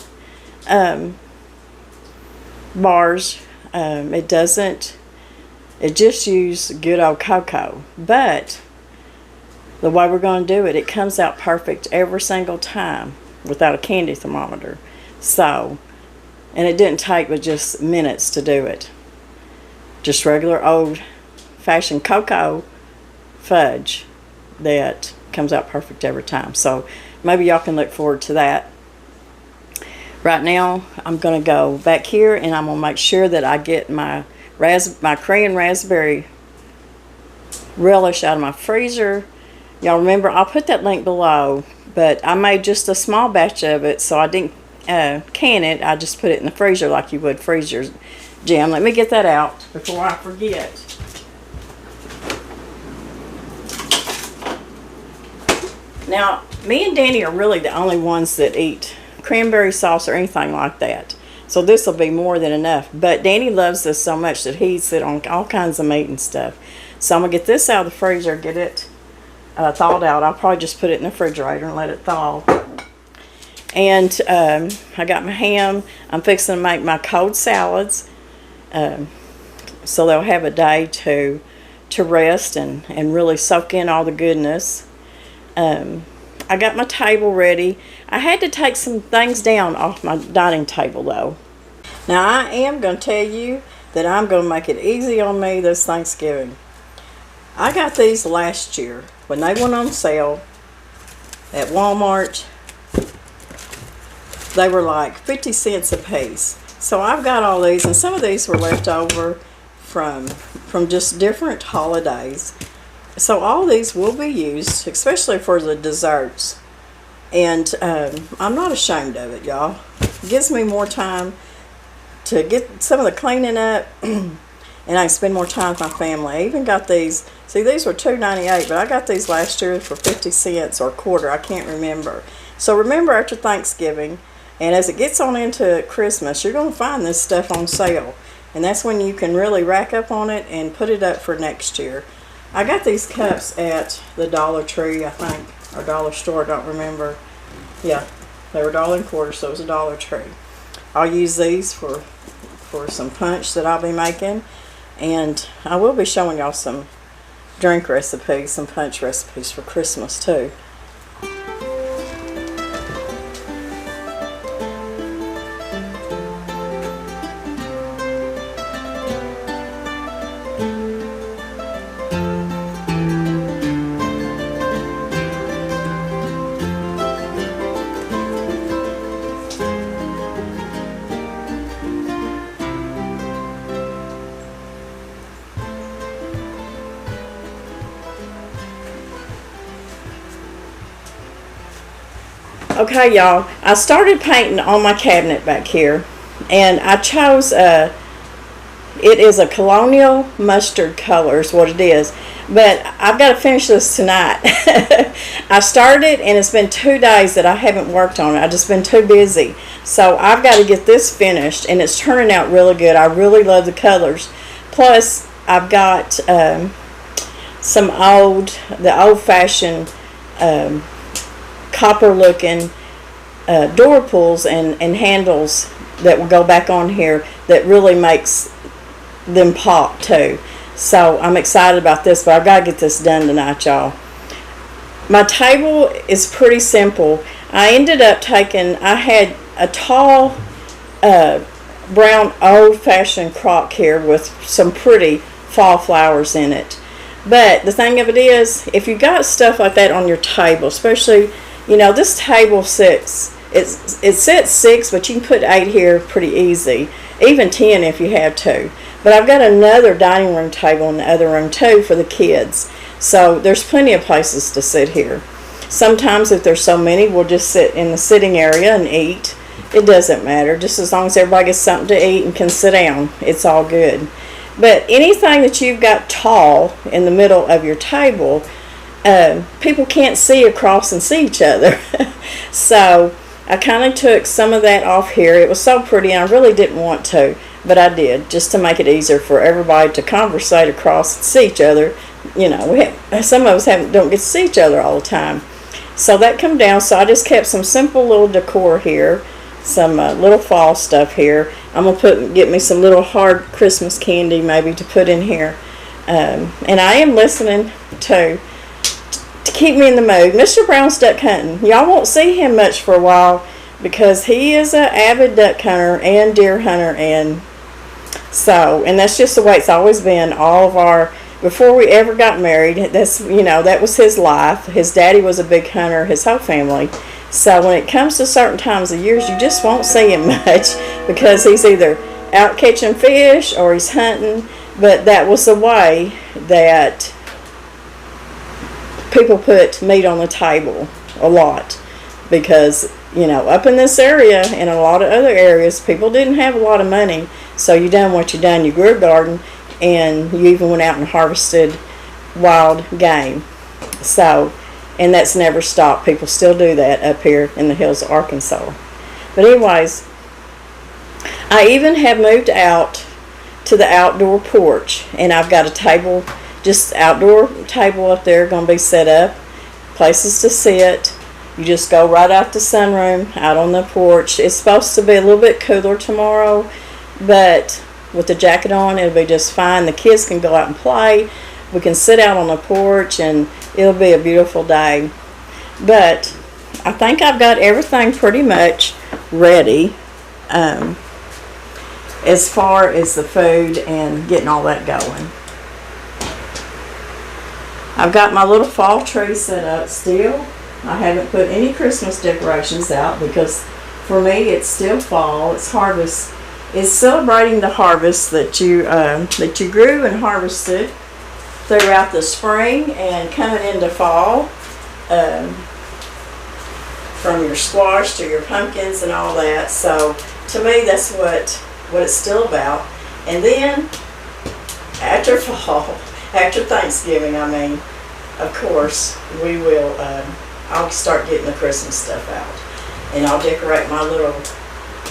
bars. It just uses good old cocoa. But the way we're going to do it, it comes out perfect every single time without a candy thermometer. So, and it didn't take but just minutes to do it. Just regular old-fashioned cocoa fudge that comes out perfect every time. So maybe y'all can look forward to that. Right now, I'm going to go back here and I'm going to make sure that I get my crayon raspberry relish out of my freezer. Y'all remember, I'll put that link below, but I made just a small batch of it, so I didn't can it. I just put it in the freezer like you would freeze your jam. Let me get that out before I forget. Now, me and Danny are really the only ones that eat cranberry sauce or anything like that. So this will be more than enough. But Danny loves this so much that he eats it on all kinds of meat and stuff. So I'm going to get this out of the freezer, get it thawed out. I'll probably just put it in the refrigerator and let it thaw. And I got my ham. I'm fixing to make my cold salads. So they'll have a day to rest and really soak in all the goodness. I got my table ready. I had to take some things down off my dining table though. Now I am going to tell you that I'm going to make it easy on me this Thanksgiving. I got these last year when they went on sale at Walmart. They were like 50 cents a piece. So I've got all these, and some of these were left over from just different holidays. So all these will be used, especially for the desserts. And I'm not ashamed of it, y'all. It gives me more time to get some of the cleaning up and I can spend more time with my family. I even got these. See, these were $2.98, but I got these last year for 50 cents or a quarter. I can't remember. So remember, after Thanksgiving, and as it gets on into Christmas, you're going to find this stuff on sale. And that's when you can really rack up on it and put it up for next year. I got these cups at the Dollar Tree, I think, or Dollar Store, I don't remember. Yeah, they were $1.25, so it was a Dollar Tree. I'll use these for some punch that I'll be making, and I will be showing y'all some drink recipes, some punch recipes for Christmas too. Okay, y'all, I started painting on my cabinet back here, and I chose, it is a colonial mustard color is what it is, but I've got to finish this tonight. I started, and it's been 2 days that I haven't worked on it. I've just been too busy, so I've got to get this finished, and it's turning out really good. I really love the colors. Plus, I've got some the old-fashioned copper looking door pulls and handles that will go back on here that really makes them pop too. So I'm excited about this, but I've got to get this done tonight, y'all. My table is pretty simple. I ended up I had a tall brown old-fashioned crock here with some pretty fall flowers in it. But the thing of it is, if you got stuff like that on your table, especially, you know, this table sits, it sits 6, but you can put 8 here pretty easy, even 10 if you have to. But I've got another dining room table in the other room too for the kids, so there's plenty of places to sit here. Sometimes if there's so many, we'll just sit in the sitting area and eat. It doesn't matter, just as long as everybody gets something to eat and can sit down, it's all good. But anything that you've got tall in the middle of your table, people can't see across and see each other. So I kind of took some of that off here. It was so pretty, and I really didn't want to, but I did, just to make it easier for everybody to conversate across and see each other. You know, some of us don't get to see each other all the time. So that come down, so I just kept some simple little decor here, some little fall stuff here. I'm going to get me some little hard Christmas candy maybe to put in here. And I am listening to keep me in the mood, Mr. Brown's duck hunting. Y'all won't see him much for a while because he is an avid duck hunter and deer hunter, and that's just the way it's always been. Before we ever got married, that was his life. His daddy was a big hunter, his whole family. So when it comes to certain times of years, you just won't see him much because he's either out catching fish or he's hunting. But that was the way that people put meat on the table a lot, because up in this area and a lot of other areas, people didn't have a lot of money, so you done what you done. You grew a garden, and you even went out and harvested wild game. And that's never stopped. People still do that up here in the hills of Arkansas. But anyways, I even have moved out to the outdoor porch, and I've got a table, just outdoor table up there, going to be set up, places to sit. You just go right out the sunroom, out on the porch. It's supposed to be a little bit cooler tomorrow, but with the jacket on, it'll be just fine. The kids can go out and play. We can sit out on the porch, and it'll be a beautiful day. But I think I've got everything pretty much ready as far as the food and getting all that going. I've got my little fall tree set up still. I haven't put any Christmas decorations out because for me it's still fall. It's harvest. It's celebrating the harvest that you grew and harvested throughout the spring and coming into fall, from your squash to your pumpkins and all that. So to me, that's what it's still about. And then after fall, after Thanksgiving, I mean, of course, we will, I'll start getting the Christmas stuff out. And I'll decorate my little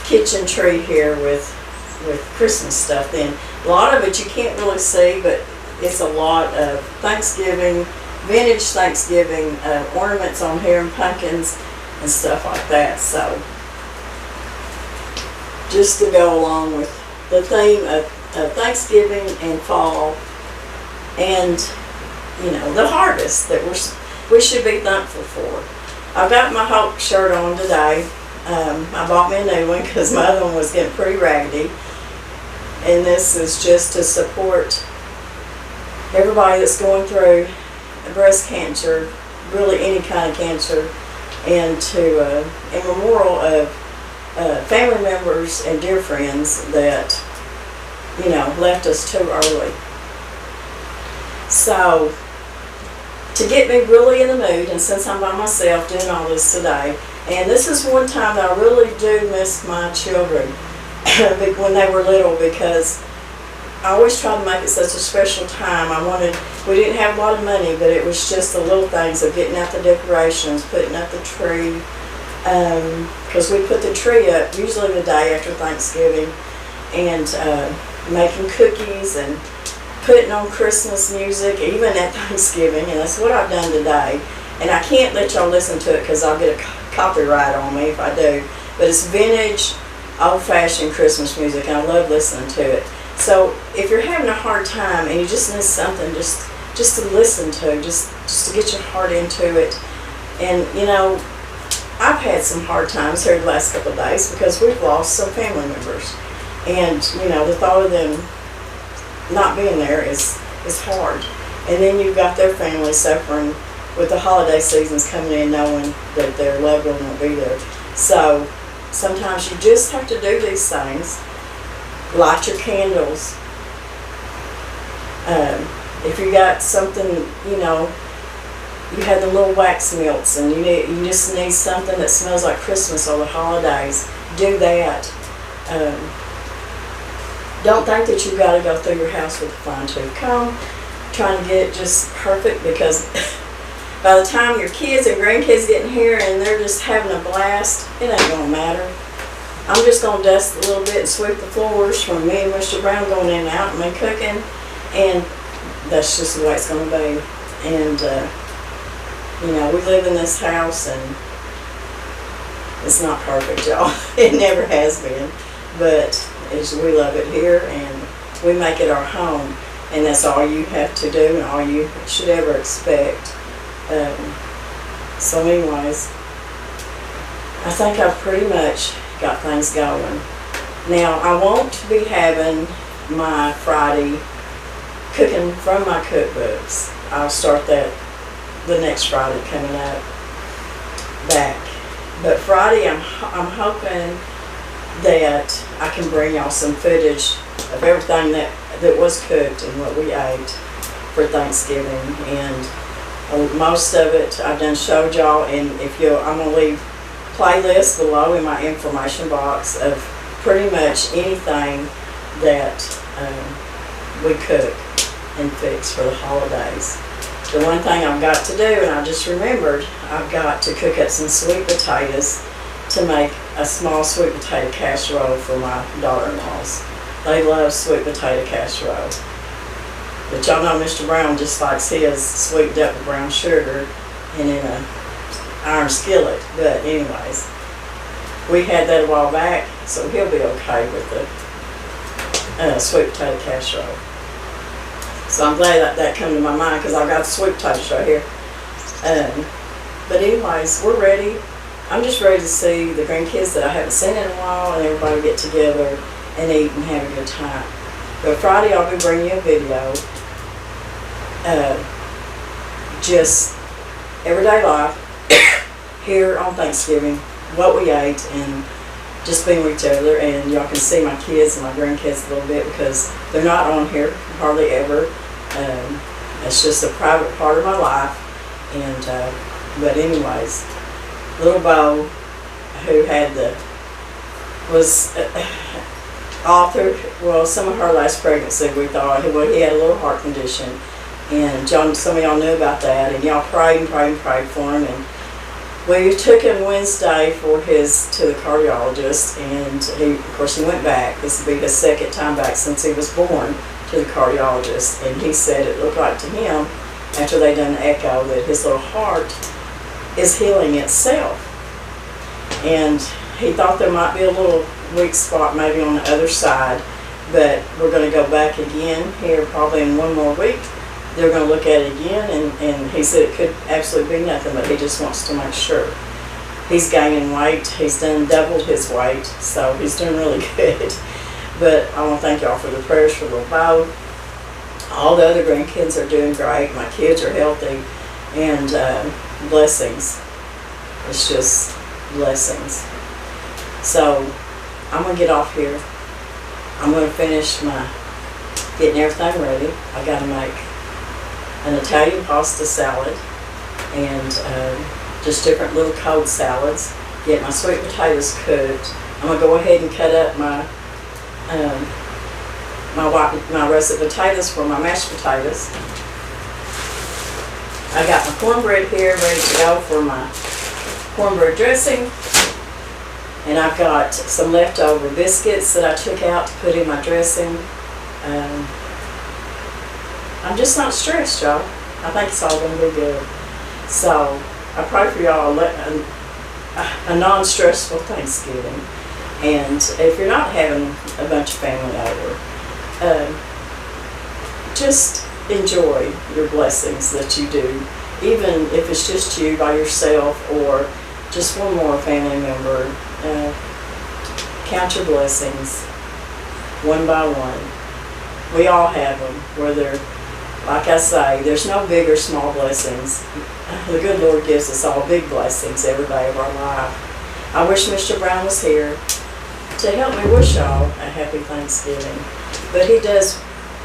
kitchen tree here with Christmas stuff. Then a lot of it you can't really see, but it's a lot of Thanksgiving, vintage Thanksgiving ornaments on here and pumpkins and stuff like that. So just to go along with the theme of Thanksgiving and fall, and the harvest that we should be thankful for. I've got my Hulk shirt on today. I bought me a new one because my other one was getting pretty raggedy, and this is just to support everybody that's going through breast cancer, really any kind of cancer, and to in memorial of family members and dear friends that left us too early. So to get me really in the mood, and since I'm by myself doing all this today, and this is one time that I really do miss my children when they were little, because I always tried to make it such a special time. We didn't have a lot of money, but it was just the little things of getting out the decorations, putting up the tree, because we put the tree up usually the day after Thanksgiving, and making cookies and putting on Christmas music even at Thanksgiving, and that's what I've done today. And I can't let y'all listen to it because I'll get a copyright on me if I do, but it's vintage, old-fashioned Christmas music, and I love listening to it. So if you're having a hard time and you just need something just to listen to, just to get your heart into it. And I've had some hard times here the last couple of days because we've lost some family members, and the thought of them not being there is hard. And then you've got their family suffering with the holiday seasons coming in, knowing that their loved one won't be there. So sometimes you just have to do these things. Light your candles. If you got something, you had the little wax melts, and you just need something that smells like Christmas or the holidays, do that. Don't think that you've got to go through your house with a fine-tooth comb trying to get it just perfect, because by the time your kids and grandkids get in here and they're just having a blast, it ain't going to matter. I'm just going to dust a little bit and sweep the floors from me and Mr. Brown going in and out and me cooking, and that's just the way it's going to be. And, we live in this house, and it's not perfect, y'all. It never has been, but we love it here, and we make it our home, and that's all you have to do and all you should ever expect. So anyways, I think I've pretty much got things going. Now, I won't be having my Friday cooking from my cookbooks. I'll start that the next Friday coming up back. But Friday, I'm hoping that I can bring y'all some footage of everything that was cooked and what we ate for Thanksgiving. And most of it I've done showed y'all, and I'm going to leave playlists below in my information box of pretty much anything that we cook and fix for the holidays. The one thing I've got to do, and I just remembered, I've got to cook up some sweet potatoes to make a small sweet potato casserole for my daughter-in-laws. They love sweet potato casserole. But y'all know Mr. Brown just likes his sweetened up with brown sugar and in a iron skillet. But anyways, we had that a while back, so he'll be okay with the sweet potato casserole. So I'm glad that came to my mind, because I've got the sweet potatoes right here. But anyways, we're ready. I'm just ready to see the grandkids that I haven't seen in a while, and everybody get together and eat and have a good time. But Friday I'll be bringing you a video, just everyday life here on Thanksgiving, what we ate, and just being with each other. And y'all can see my kids and my grandkids a little bit, because they're not on here hardly ever. It's just a private part of my life. And but anyways, little Bo, who had all through, well, some of her last pregnancy, we thought, well, he had a little heart condition. And John, some of y'all knew about that, and y'all prayed and prayed and prayed for him. And we took him Wednesday to the cardiologist, and of course, he went back. This will be his second time back since he was born to the cardiologist. And he said it looked like to him, after they done the echo, that his little heart is healing itself. And he thought there might be a little weak spot maybe on the other side, but we're going to go back again here probably in one more week. They're going to look at it again, and he said it could absolutely be nothing, but he just wants to make sure. He's gaining weight. He's done doubled his weight, so he's doing really good. But I want to thank y'all for the prayers for little Bo. All the other grandkids are doing great. My kids are healthy, and blessings. It's just blessings. So I'm going to get off here. I'm going to finish getting everything ready. I got to make an Italian pasta salad and just different little cold salads. Get my sweet potatoes cooked. I'm going to go ahead and cut up my russet potatoes for my mashed potatoes. I got my cornbread here ready to go for my cornbread dressing. And I've got some leftover biscuits that I took out to put in my dressing. I'm just not stressed, y'all. I think it's all going to be good. So I pray for y'all a non-stressful Thanksgiving. And if you're not having a bunch of family over, just enjoy your blessings that you do. Even if it's just you by yourself or just one more family member. Count your blessings one by one. We all have them, whether, like I say, there's no big or small blessings. The good Lord gives us all big blessings every day of our life. I wish Mr. Brown was here to help me wish y'all a happy Thanksgiving. But he does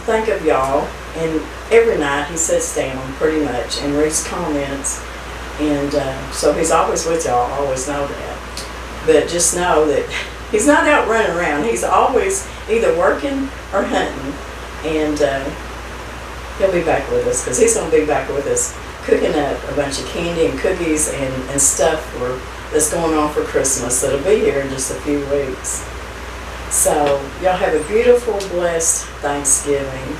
think of y'all, and every night he sits down pretty much and reads comments. And so he's always with y'all, always know that. But just know that he's not out running around. He's always either working or hunting. And he'll be back with us, because he's going to be back with us cooking up a bunch of candy and cookies and stuff that's going on for Christmas. That'll be here in just a few weeks. So y'all have a beautiful, blessed Thanksgiving.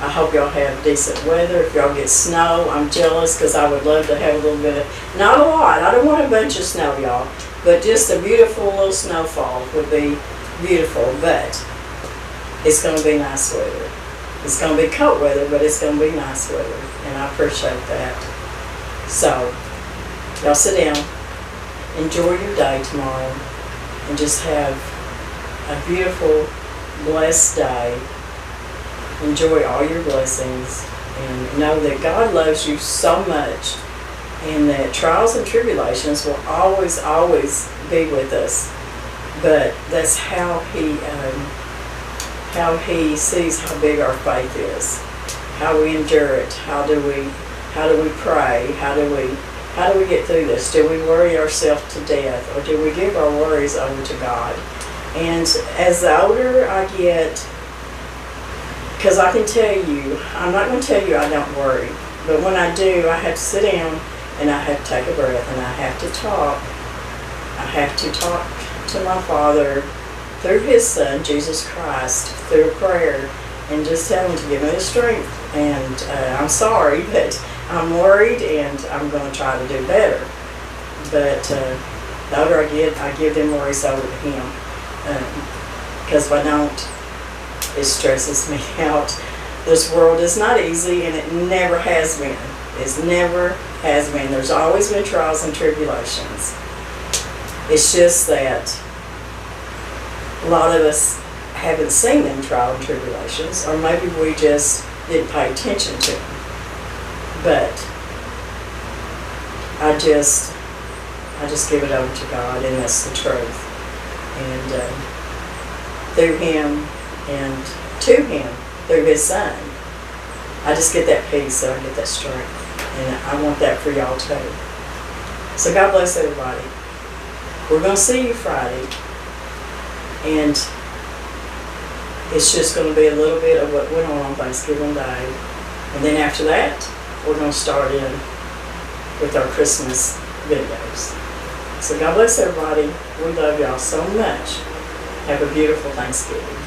I hope y'all have decent weather. If y'all get snow, I'm jealous, because I would love to have a little bit of, not a lot, I don't want a bunch of snow, y'all, but just a beautiful little snowfall would be beautiful. But it's going to be nice weather. It's going to be cold weather, but it's going to be nice weather, and I appreciate that. So y'all sit down, enjoy your day tomorrow, and just have a beautiful, blessed day. Enjoy all your blessings, and know that God loves you so much, and that trials and tribulations will always, always be with us. But that's how He sees how big our faith is, how we endure it, how do we pray, how do we get through this? Do we worry ourselves to death, or do we give our worries over to God? And as the older I get, because I can tell you, I'm not going to tell you I don't worry, but when I do, I have to sit down and I have to take a breath, and I have to talk. I have to talk to my Father through His Son, Jesus Christ, through prayer, and just tell Him to give me the strength. And I'm sorry, but I'm worried, and I'm going to try to do better. But the older I give them worries over to Him. Because if I don't, it stresses me out. This world is not easy, and it never has been. It never has been. There's always been trials and tribulations. It's just that a lot of us haven't seen them trials and tribulations, or maybe we just didn't pay attention to them. But I just give it over to God, and that's the truth. And through Him and to Him, through His Son, I just get that peace, and I get that strength. And I want that for y'all too. So God bless everybody. We're going to see you Friday. And It's just going to be a little bit of what went on Thanksgiving Day. And then after that, we're going to start in with our Christmas videos. So God bless everybody. We love y'all so much. Have a beautiful Thanksgiving.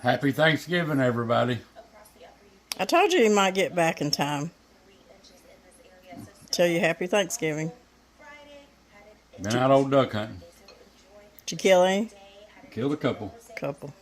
Happy Thanksgiving, everybody. I told you might get back in time. Tell you happy Thanksgiving. Been out old duck hunting. Did you kill any? Killed a couple. Couple.